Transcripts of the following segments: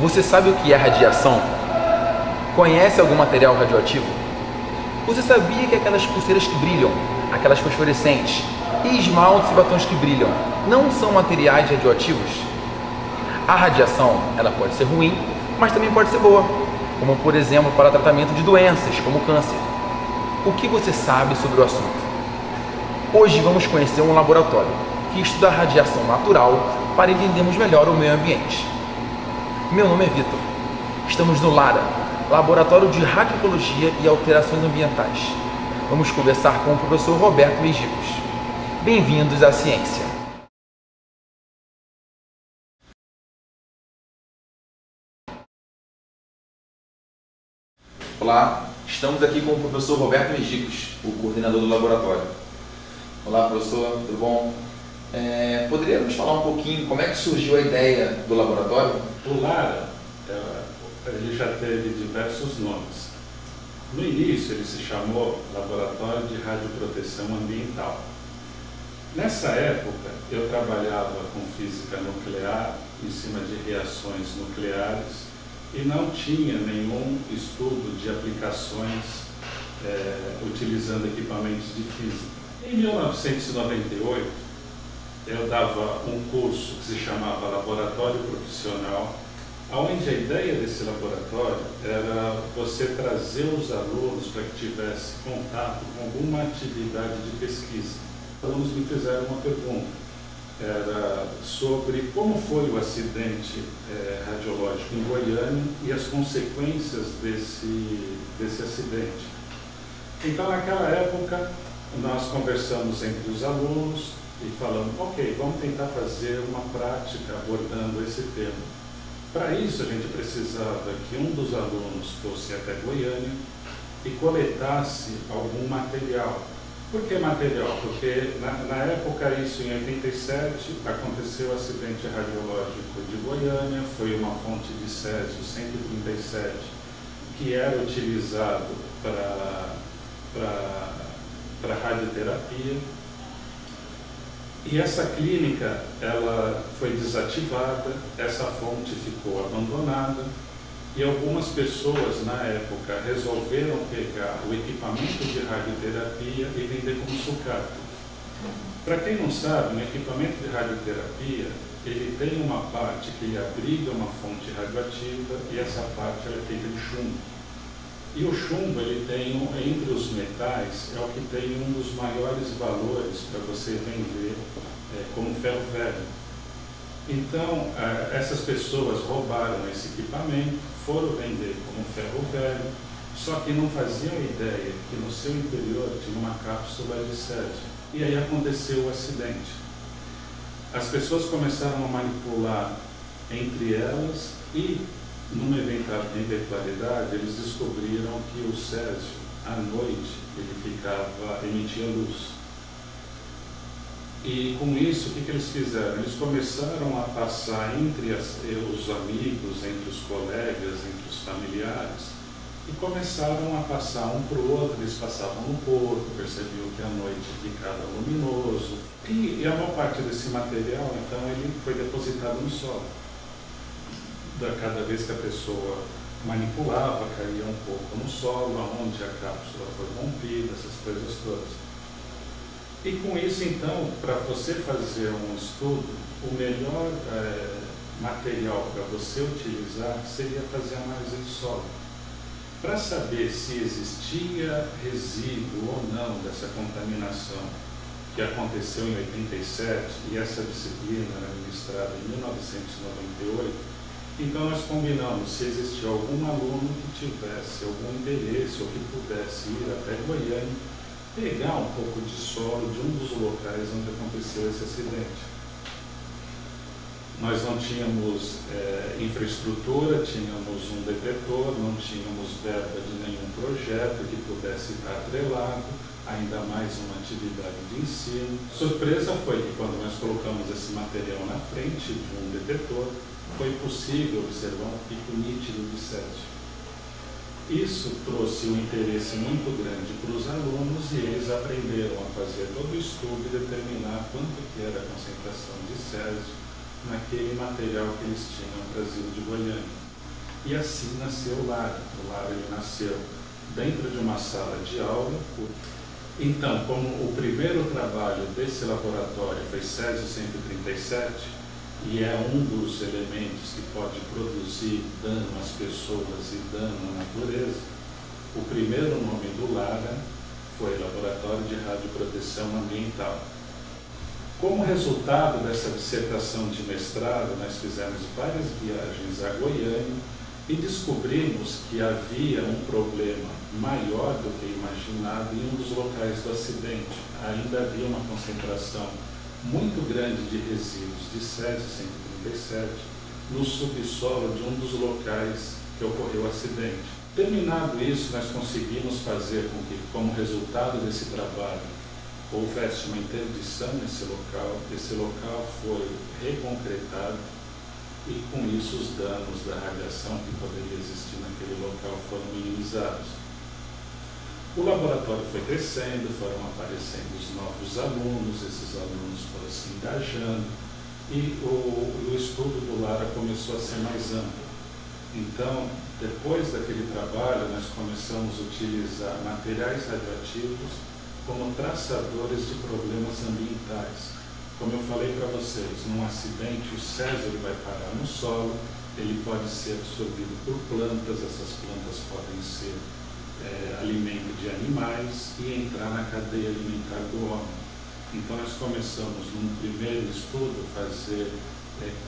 Você sabe o que é radiação? Conhece algum material radioativo? Você sabia que aquelas pulseiras que brilham, aquelas fosforescentes, e esmaltes e batons que brilham, não são materiais radioativos? A radiação, ela pode ser ruim, mas também pode ser boa, como por exemplo para tratamento de doenças, como câncer. O que você sabe sobre o assunto? Hoje vamos conhecer um laboratório que estuda a radiação natural para entendermos melhor o meio ambiente. Meu nome é Vitor. Estamos no LARA, Laboratório de Radiologia e Alterações Ambientais. Vamos conversar com o professor Roberto Mejicos. Bem-vindos à ciência. Olá, estamos aqui com o professor Roberto Mejicos, o coordenador do laboratório. Olá, professor, tudo bom? Poderia nos falar um pouquinho como é que surgiu a ideia do laboratório? O LARA, ele já teve diversos nomes. No início, ele se chamou Laboratório de Radioproteção Ambiental. Nessa época, eu trabalhava com física nuclear, em cima de reações nucleares, e não tinha nenhum estudo de aplicações utilizando equipamentos de física. Em 1998, eu dava um curso que se chamava Laboratório Profissional, onde a ideia desse laboratório era você trazer os alunos para que tivesse contato com alguma atividade de pesquisa. Os alunos me fizeram uma pergunta, era sobre como foi o acidente radiológico em Goiânia e as consequências desse acidente. Então, naquela época, nós conversamos entre os alunos e falamos, ok, vamos tentar fazer uma prática abordando esse tema. Para isso, a gente precisava que um dos alunos fosse até Goiânia e coletasse algum material. Por que material? Porque na época, isso em 87, aconteceu o acidente radiológico de Goiânia, foi uma fonte de césio 137 que era utilizado para radioterapia. E essa clínica, ela foi desativada, essa fonte ficou abandonada e algumas pessoas na época resolveram pegar o equipamento de radioterapia e vender como sucata. Para quem não sabe, no equipamento de radioterapia, ele tem uma parte que ele abriga uma fonte radioativa e essa parte ela é feita de chumbo. E o chumbo, ele tem, entre os metais, é o que tem um dos maiores valores para você vender como ferro velho. Então, essas pessoas roubaram esse equipamento, foram vender como ferro velho, só que não faziam ideia que no seu interior tinha uma cápsula de césio. E aí aconteceu o acidente. As pessoas começaram a manipular entre elas e, numa eventualidade, eles descobriram que o césio, à noite, ele emitia luz. E com isso, o que eles fizeram? Eles começaram a passar entre os amigos, entre os colegas, entre os familiares, e começaram a passar um para o outro. Eles passavam no corpo, percebiam que à noite ficava luminoso. E a maior parte desse material, então, ele foi depositado no solo. Cada vez que a pessoa manipulava, caía um pouco no solo, onde a cápsula foi rompida, essas coisas todas. E com isso, então, para você fazer um estudo, o melhor material para você utilizar seria fazer análise de solo. Para saber se existia resíduo ou não dessa contaminação que aconteceu em 87, e essa disciplina era ministrada em 1998, então nós combinamos se existia algum aluno que tivesse algum interesse ou que pudesse ir até Goiânia, pegar um pouco de solo de um dos locais onde aconteceu esse acidente. Nós não tínhamos infraestrutura, tínhamos um detetor, não tínhamos verba de nenhum projeto que pudesse estar atrelado, ainda mais uma atividade de ensino. Surpresa foi que quando nós colocamos esse material na frente de um detetor, foi possível observar um pico nítido de césio. Isso trouxe um interesse muito grande para os alunos e eles aprenderam a fazer todo o estudo e determinar quanto que era a concentração de césio naquele material que eles tinham trazido de Goiânia. E assim nasceu o Lara. O Lara ele nasceu dentro de uma sala de aula. Então, como o primeiro trabalho desse laboratório foi Césio 137, e é um dos elementos que pode produzir dano às pessoas e dano à natureza, o primeiro nome do Lara foi Laboratório de Radioproteção Ambiental. Como resultado dessa dissertação de mestrado, nós fizemos várias viagens a Goiânia e descobrimos que havia um problema maior do que imaginado em um dos locais do acidente. Ainda havia uma concentração muito grande de resíduos de Césio 137 no subsolo de um dos locais que ocorreu o acidente. Terminado isso, nós conseguimos fazer com que, como resultado desse trabalho, houvesse uma interdição nesse local. Esse local foi reconcretado e, com isso, os danos da radiação que poderia existir naquele local foram minimizados. O laboratório foi crescendo, foram aparecendo os novos alunos, esses alunos foram se engajando e o estudo do Lara começou a ser mais amplo. Então, depois daquele trabalho, nós começamos a utilizar materiais radioativos como traçadores de problemas ambientais. Como eu falei para vocês, num acidente o césio ele vai parar no solo, ele pode ser absorvido por plantas, essas plantas podem ser alimento de animais e entrar na cadeia alimentar do homem. Então nós começamos num primeiro estudo a fazer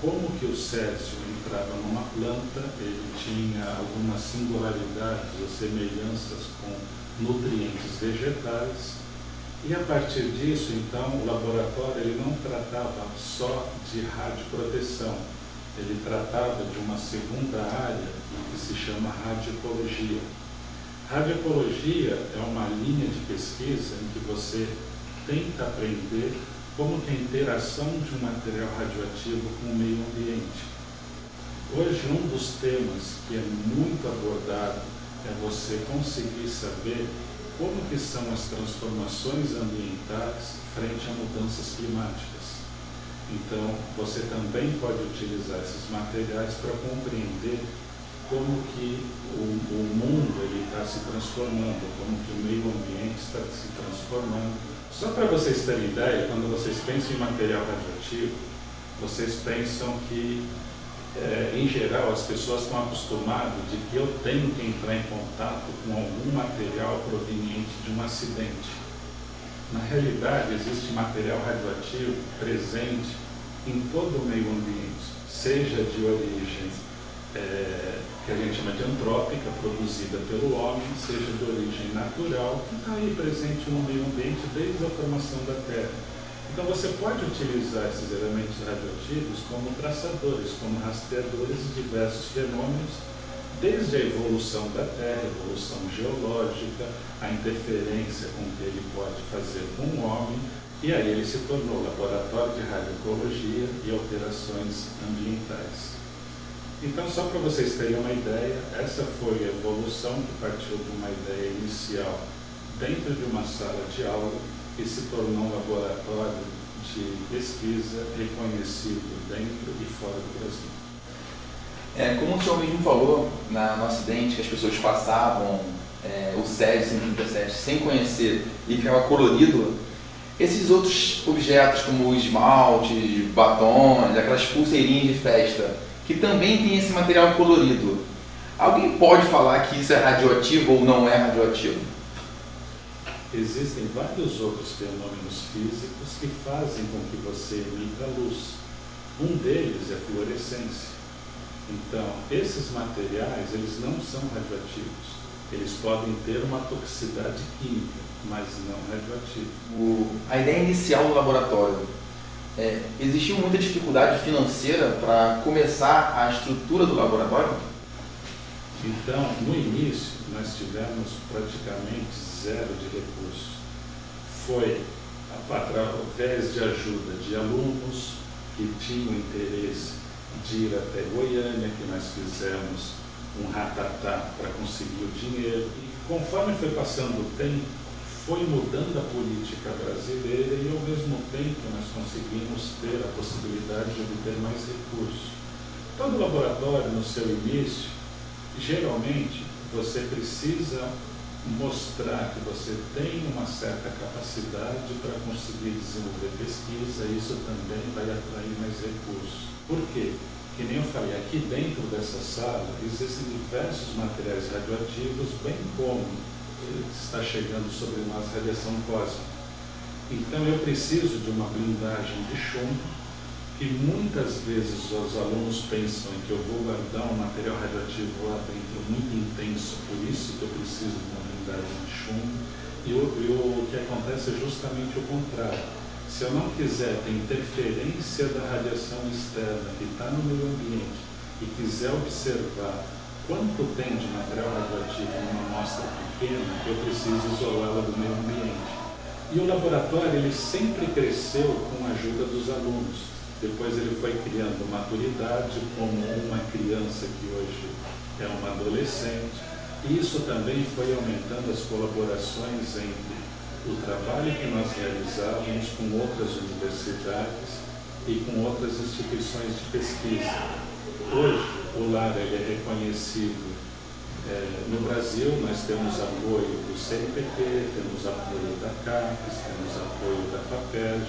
como que o césio entrava numa planta, ele tinha algumas singularidades ou semelhanças com nutrientes vegetais. E a partir disso, então, o laboratório ele não tratava só de radioproteção, ele tratava de uma segunda área que se chama radioecologia. Radioecologia é uma linha de pesquisa em que você tenta aprender como que a interação de um material radioativo com o meio ambiente. Hoje, um dos temas que é muito abordado é você conseguir saber como que são as transformações ambientais frente a mudanças climáticas. Então, você também pode utilizar esses materiais para compreender como que o mundo está se transformando, como que o meio ambiente está se transformando. Só para vocês terem ideia, quando vocês pensam em material radioativo, vocês pensam que em geral, as pessoas estão acostumadas de que eu tenho que entrar em contato com algum material proveniente de um acidente. Na realidade, existe material radioativo presente em todo o meio ambiente, seja de origem que a gente chama de antrópica, produzida pelo homem, seja de origem natural, que está aí presente no meio ambiente desde a formação da Terra. Então você pode utilizar esses elementos radioativos como traçadores, como rastreadores de diversos fenômenos, desde a evolução da Terra, a evolução geológica, a interferência com que ele pode fazer com o homem, e aí ele se tornou laboratório de radioecologia e alterações ambientais. Então, só para vocês terem uma ideia, essa foi a evolução que partiu de uma ideia inicial dentro de uma sala de aula e se tornou um laboratório de pesquisa reconhecido dentro e fora do Brasil. Como o senhor mesmo falou no acidente, que as pessoas passavam o Césio 137 sem conhecer e ficava colorido, esses outros objetos como o esmalte, batons, aquelas pulseirinhas de festa, que também tem esse material colorido, alguém pode falar que isso é radioativo ou não é radioativo? Existem vários outros fenômenos físicos que fazem com que você emita luz. Um deles é a fluorescência. Então, esses materiais, eles não são radioativos. Eles podem ter uma toxicidade química, mas não radioativa. A ideia inicial do laboratório, existiu muita dificuldade financeira para começar a estrutura do laboratório? Então, no início, nós tivemos praticamente zero de recursos. Foi através de ajuda de alunos que tinham interesse de ir até Goiânia, que nós fizemos um ratatá para conseguir o dinheiro. E conforme foi passando o tempo, foi mudando a política brasileira e, ao mesmo tempo, nós conseguimos ter a possibilidade de obter mais recursos. Todo laboratório, no seu início, Geralmente, você precisa mostrar que você tem uma certa capacidade para conseguir desenvolver pesquisa, e isso também vai atrair mais recursos. Por quê? Que nem eu falei, aqui dentro dessa sala existem diversos materiais radioativos, bem como está chegando sobre nós radiação cósmica. Então eu preciso de uma blindagem de chumbo, que muitas vezes os alunos pensam que eu vou guardar um material radioativo lá dentro muito intenso, por isso que eu preciso de uma blindagem de chumbo, e o que acontece é justamente o contrário. Se eu não quiser ter interferência da radiação externa que está no meio ambiente e quiser observar quanto tem de material radioativo numa amostra pequena, eu preciso isolá-la do meio ambiente. E o laboratório ele sempre cresceu com a ajuda dos alunos. Depois ele foi criando maturidade como uma criança que hoje é uma adolescente. E isso também foi aumentando as colaborações entre o trabalho que nós realizávamos com outras universidades e com outras instituições de pesquisa. Hoje, o LAR ele é reconhecido no Brasil, nós temos apoio do CNPq, temos apoio da CAPES, temos apoio da FAPERJ,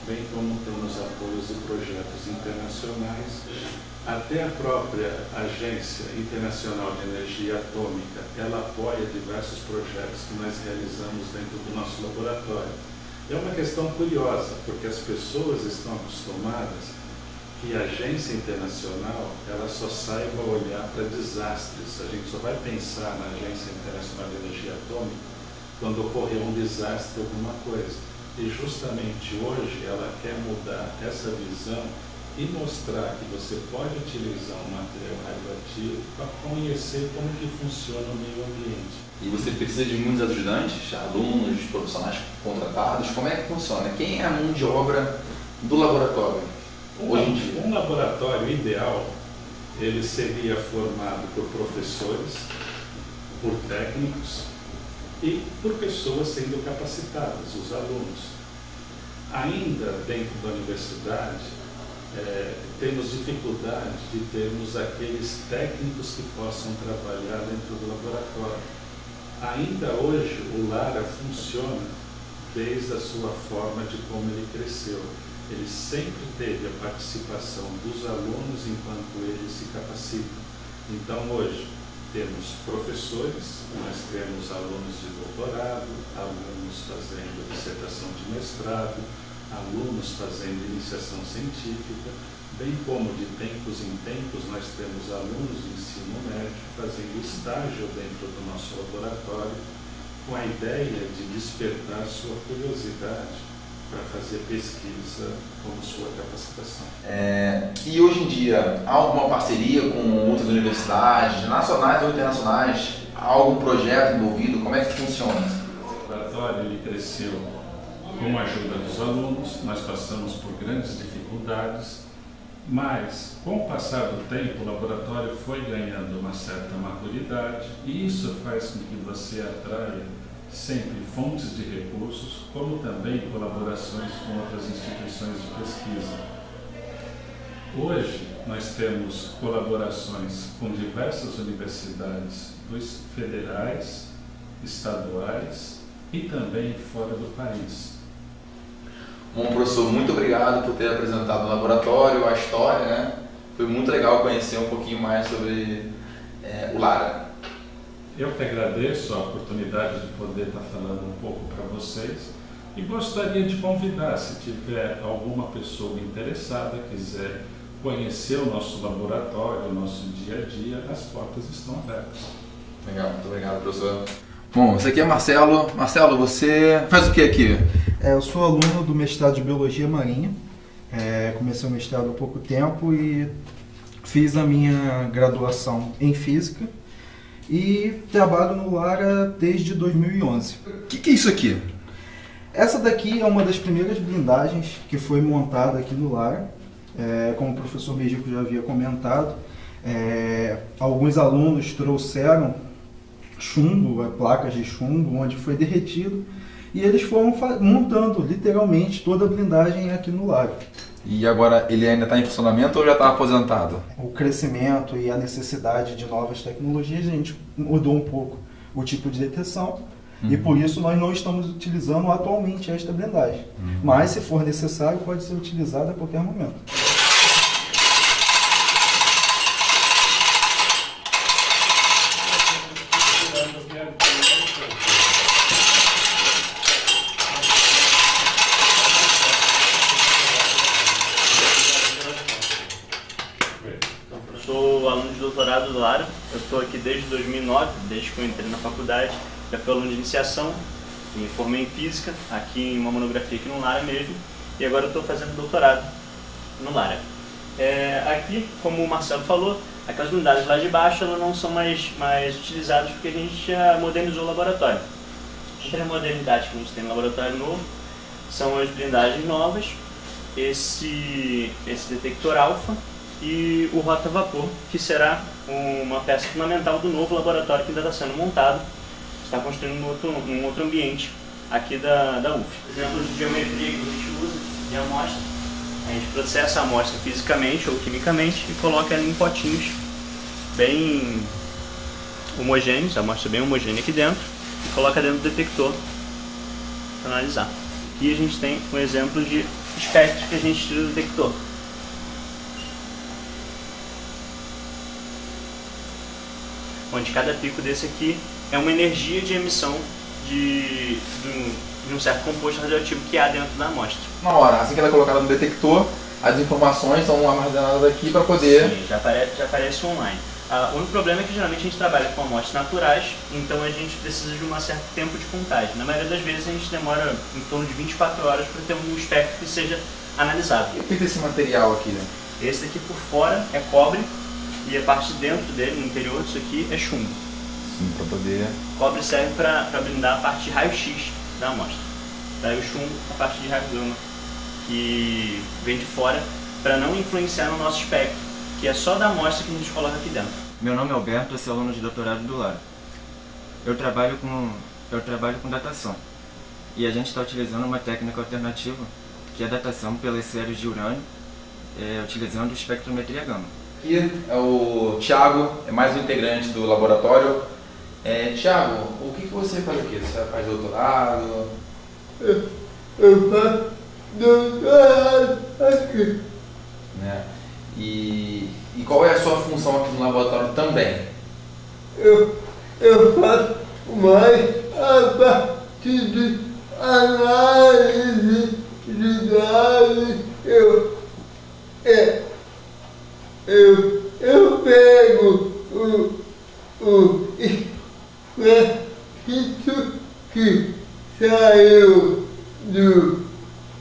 bem como temos apoios de projetos internacionais. Até a própria Agência Internacional de Energia Atômica, ela apoia diversos projetos que nós realizamos dentro do nosso laboratório. É uma questão curiosa, porque as pessoas estão acostumadas que a agência internacional ela só saiba olhar para desastres. A gente só vai pensar na Agência Internacional de Energia Atômica quando ocorrer um desastre, alguma coisa. E justamente hoje ela quer mudar essa visão e mostrar que você pode utilizar um material radioativo para conhecer como que funciona o meio ambiente. E você precisa de muitos ajudantes, alunos, profissionais contratados? Como é que funciona? Quem é a mão de obra do laboratório hoje em dia? Um laboratório ideal, ele seria formado por professores, por técnicos e por pessoas sendo capacitadas, os alunos. Ainda dentro da universidade, temos dificuldade de termos aqueles técnicos que possam trabalhar dentro do laboratório. Ainda hoje o LARA funciona desde a sua forma de como ele cresceu. Ele sempre teve a participação dos alunos enquanto eles se capacitam. Então hoje temos professores, nós temos alunos de doutorado, alunos fazendo dissertação de mestrado, alunos fazendo iniciação científica, bem como de tempos em tempos nós temos alunos de ensino médio fazendo estágio dentro do nosso laboratório com a ideia de despertar sua curiosidade para fazer pesquisa como sua capacitação. E hoje em dia, há alguma parceria com outras universidades, nacionais ou internacionais? Há algum projeto envolvido? Como é que funciona? O laboratório ele cresceu com a ajuda dos alunos, nós passamos por grandes dificuldades, mas com o passar do tempo o laboratório foi ganhando uma certa maturidade e isso faz com que você atraia sempre fontes de recursos, como também colaborações com outras instituições de pesquisa. Hoje nós temos colaborações com diversas universidades federais, estaduais e também fora do país. Bom, professor, muito obrigado por ter apresentado o laboratório, a história, né? Foi muito legal conhecer um pouquinho mais sobre o LARA. Eu que agradeço a oportunidade de poder estar falando um pouco para vocês e gostaria de convidar, se tiver alguma pessoa interessada, quiser conhecer o nosso laboratório, o nosso dia a dia, as portas estão abertas. Legal, muito obrigado, professor. Bom, esse aqui é Marcelo. Marcelo, você faz o que aqui? Eu sou aluno do mestrado de Biologia Marinha. Comecei o mestrado há pouco tempo e fiz a minha graduação em Física e trabalho no LARA desde 2011. O que é isso aqui? Essa daqui é uma das primeiras blindagens que foi montada aqui no LARA. Como o professor Mejico já havia comentado, alguns alunos trouxeram chumbo, placas de chumbo, onde foi derretido, e eles foram montando literalmente toda a blindagem aqui no lago. E agora ele ainda está em funcionamento ou já está aposentado? O crescimento e a necessidade de novas tecnologias, a gente mudou um pouco o tipo de detecção, e por isso nós não estamos utilizando atualmente esta blindagem. Mas se for necessário, pode ser utilizada a qualquer momento. Eu sou aluno de doutorado do Lara, eu estou aqui desde 2009, desde que eu entrei na faculdade. Já fui aluno de iniciação, me formei em física, aqui em uma monografia aqui no Lara mesmo, e agora eu estou fazendo doutorado no Lara. Aqui, como o Marcelo falou, aquelas blindagens lá de baixo elas não são mais utilizadas porque a gente já modernizou o laboratório. Entre as modernidades que a gente tem no laboratório novo são as blindagens novas, esse detector alfa e o rota-vapor, que será uma peça fundamental do novo laboratório que ainda está sendo montado, está construindo num outro ambiente aqui da UF. Exemplos de geometria que a gente usa de amostra, a gente processa a amostra fisicamente ou quimicamente e coloca ela em potinhos bem homogêneos, a amostra bem homogênea aqui dentro, e coloca dentro do detector para analisar. Aqui a gente tem um exemplo de espectros que a gente tira do detector. Onde cada pico desse aqui é uma energia de emissão de um certo composto radioativo que há dentro da amostra. Uma hora, assim que ela é colocada no detector, as informações são armazenadas aqui para poder... Sim, já aparece online. O único problema é que geralmente a gente trabalha com amostras naturais, então a gente precisa de um certo tempo de contagem. Na maioria das vezes a gente demora em torno de 24 horas para ter um espectro que seja analisado. E o que é esse material aqui, né? Esse aqui por fora é cobre e a parte de dentro dele, no interior disso aqui, é chumbo. Sim, para poder... Cobre serve para blindar a parte de raio-x da amostra. Daí o chumbo, a parte de raio-gama, que vem de fora, para não influenciar no nosso espectro, que é só da amostra que a gente coloca aqui dentro. Meu nome é Alberto, eu sou aluno de doutorado do Lara. Eu trabalho com datação. E a gente está utilizando uma técnica alternativa, que é a datação pelas séries de urânio, utilizando espectrometria gama. Aqui é o Thiago, é mais um integrante do laboratório. Thiago, o que você faz aqui? Você faz doutorado? Eu faço doutorado aqui. Né? E qual é a sua função aqui no laboratório também? Eu faço mais a parte de análise de dados. Eu pego o espectro que saiu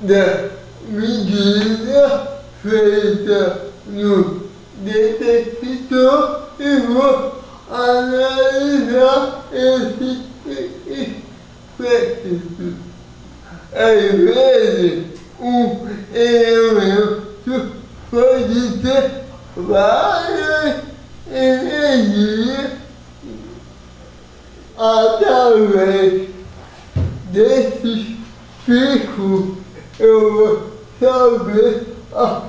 da medida feita no detector e vou analisar esse espectro. Às vezes, um elemento pode ter várias energias através desses picos. Eu vou saber a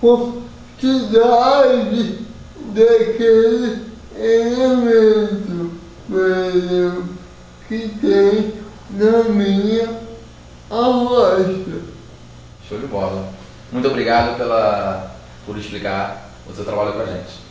quantidade daquele elemento, por exemplo, que tem na minha amostra. Show de bola. Muito obrigado por explicar o seu trabalho com a gente.